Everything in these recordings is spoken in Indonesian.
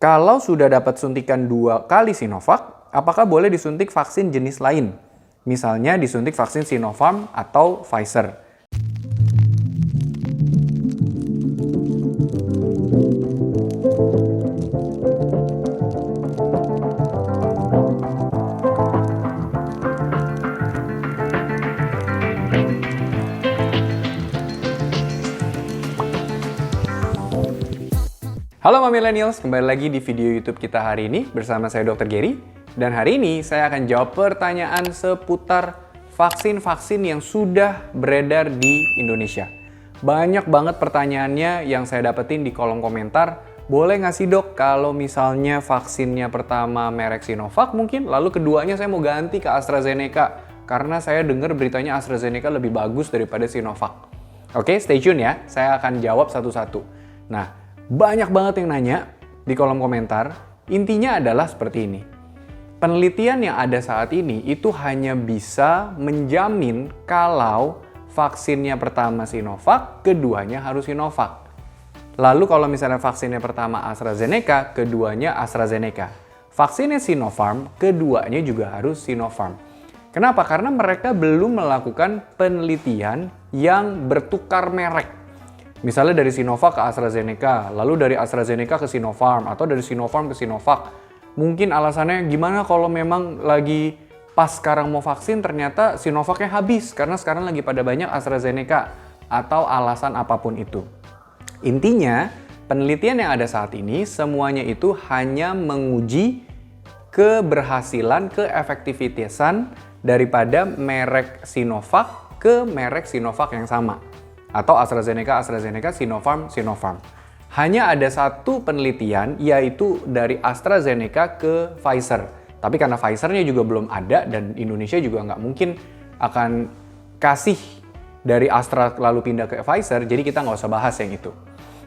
Kalau sudah dapat suntikan 2 kali Sinovac, apakah boleh disuntik vaksin jenis lain? Misalnya disuntik vaksin Sinopharm atau Pfizer. Halo Millennials, kembali lagi di video YouTube kita hari ini bersama saya Dr. Gary. Dan hari ini saya akan jawab pertanyaan seputar vaksin-vaksin yang sudah beredar di Indonesia. Banyak banget pertanyaannya yang saya dapetin di kolom komentar. Boleh nggak sih dok kalau misalnya vaksinnya pertama merek Sinovac mungkin, lalu keduanya saya mau ganti ke AstraZeneca karena saya dengar beritanya AstraZeneca lebih bagus daripada Sinovac. Oke, stay tune ya, saya akan jawab satu-satu. Nah, banyak banget yang nanya di kolom komentar. Intinya adalah seperti ini. Penelitian yang ada saat ini itu hanya bisa menjamin kalau vaksinnya pertama Sinovac, keduanya harus Sinovac. Lalu kalau misalnya vaksinnya pertama AstraZeneca, keduanya AstraZeneca. Vaksinnya Sinopharm, keduanya juga harus Sinopharm. Kenapa? Karena mereka belum melakukan penelitian yang bertukar merek. Misalnya dari Sinovac ke AstraZeneca, lalu dari AstraZeneca ke Sinopharm, atau dari Sinopharm ke Sinovac. Mungkin alasannya gimana kalau memang lagi pas sekarang mau vaksin ternyata Sinovacnya habis karena sekarang lagi pada banyak AstraZeneca, atau alasan apapun itu. Intinya, penelitian yang ada saat ini semuanya itu hanya menguji keberhasilan, keefektivitasan daripada merek Sinovac ke merek Sinovac yang sama. Atau AstraZeneca, Sinopharm. Hanya ada satu penelitian, yaitu dari AstraZeneca ke Pfizer. Tapi karena Pfizer-nya juga belum ada, dan Indonesia juga nggak mungkin akan kasih dari Astra lalu pindah ke Pfizer, jadi kita nggak usah bahas yang itu.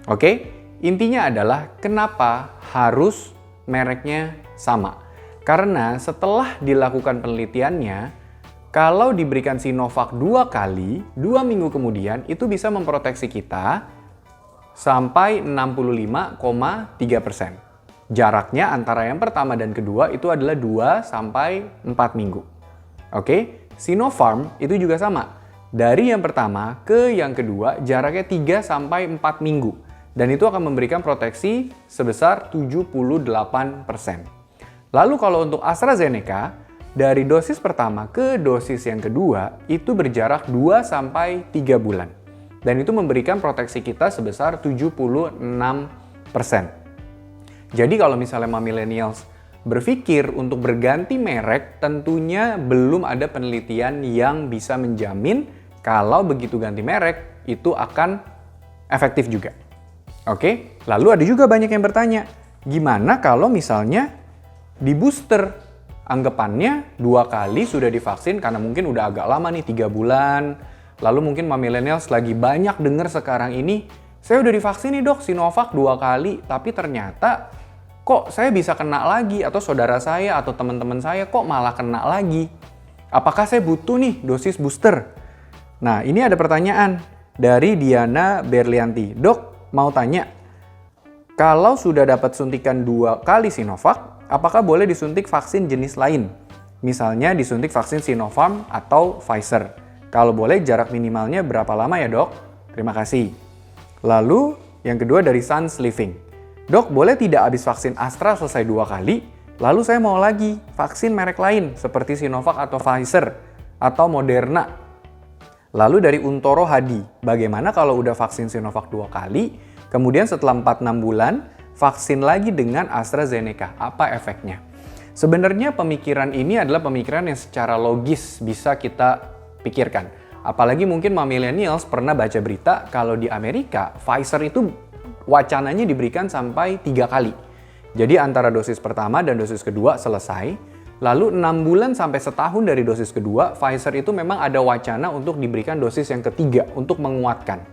Oke? Intinya adalah kenapa harus mereknya sama? Karena setelah dilakukan penelitiannya, kalau diberikan Sinovac 2 kali, 2 minggu kemudian, itu bisa memproteksi kita sampai 65,3%. Jaraknya antara yang pertama dan kedua itu adalah 2-4 minggu. Oke, Sinopharm itu juga sama. Dari yang pertama ke yang kedua, jaraknya 3-4 minggu. Dan itu akan memberikan proteksi sebesar 78%. Lalu kalau untuk AstraZeneca, dari dosis pertama ke dosis yang kedua itu berjarak 2-3 bulan. Dan itu memberikan proteksi kita sebesar 76%. Jadi kalau misalnya millennials berpikir untuk berganti merek, tentunya belum ada penelitian yang bisa menjamin kalau begitu ganti merek itu akan efektif juga. Oke, lalu ada juga banyak yang bertanya, gimana kalau misalnya di booster? Anggapannya 2 kali sudah divaksin karena mungkin udah agak lama nih 3 bulan. Lalu mungkin millennials lagi banyak denger sekarang ini, saya udah divaksin nih dok Sinovac 2 kali, tapi ternyata kok saya bisa kena lagi, atau saudara saya atau teman-teman saya kok malah kena lagi. Apakah saya butuh nih dosis booster? Nah, ini ada pertanyaan dari Diana Berlianti. Dok, mau tanya, kalau sudah dapat suntikan 2 kali Sinovac, apakah boleh disuntik vaksin jenis lain? Misalnya disuntik vaksin Sinopharm atau Pfizer. Kalau boleh jarak minimalnya berapa lama ya dok? Terima kasih. Lalu yang kedua dari Suns Living. Dok, boleh tidak habis vaksin Astra selesai 2 kali, lalu saya mau lagi vaksin merek lain seperti Sinovac atau Pfizer atau Moderna? Lalu dari Untoro Hadi, bagaimana kalau udah vaksin Sinovac 2 kali, kemudian setelah 4-6 bulan, vaksin lagi dengan AstraZeneca, apa efeknya? Sebenarnya pemikiran ini adalah pemikiran yang secara logis bisa kita pikirkan. Apalagi mungkin millennials pernah baca berita kalau di Amerika, Pfizer itu wacananya diberikan sampai 3 kali. Jadi antara dosis pertama dan dosis kedua selesai, lalu 6 bulan sampai setahun dari dosis kedua, Pfizer itu memang ada wacana untuk diberikan dosis yang ketiga untuk menguatkan.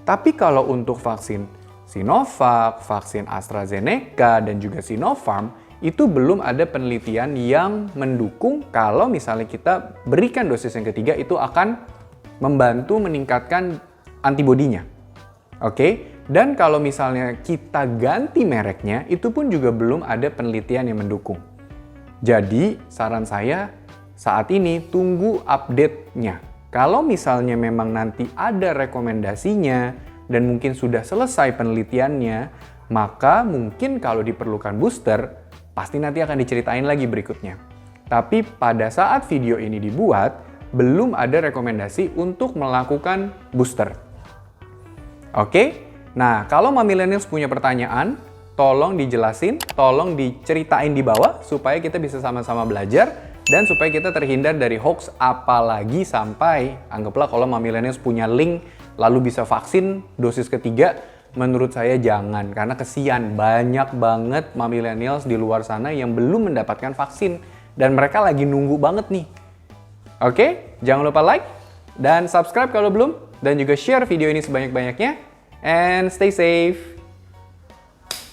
Tapi kalau untuk vaksin Sinovac, vaksin AstraZeneca, dan juga Sinopharm, itu belum ada penelitian yang mendukung kalau misalnya kita berikan dosis yang ketiga itu akan membantu meningkatkan antibodinya. Oke, dan kalau misalnya kita ganti mereknya, itu pun juga belum ada penelitian yang mendukung. Jadi, saran saya saat ini tunggu update-nya. Kalau misalnya memang nanti ada rekomendasinya dan mungkin sudah selesai penelitiannya, maka mungkin kalau diperlukan booster, pasti nanti akan diceritain lagi berikutnya. Tapi pada saat video ini dibuat, belum ada rekomendasi untuk melakukan booster. Oke? Nah, kalau Mami Millennials punya pertanyaan, tolong dijelasin, tolong diceritain di bawah supaya kita bisa sama-sama belajar dan supaya kita terhindar dari hoax, apalagi sampai anggaplah kalau Mami Millennials punya link lalu bisa vaksin dosis ketiga, menurut saya jangan, karena kesian banyak banget Mami Millennials di luar sana yang belum mendapatkan vaksin dan mereka lagi nunggu banget nih. Oke, jangan lupa like dan subscribe kalau belum, dan juga share video ini sebanyak-banyaknya, and stay safe.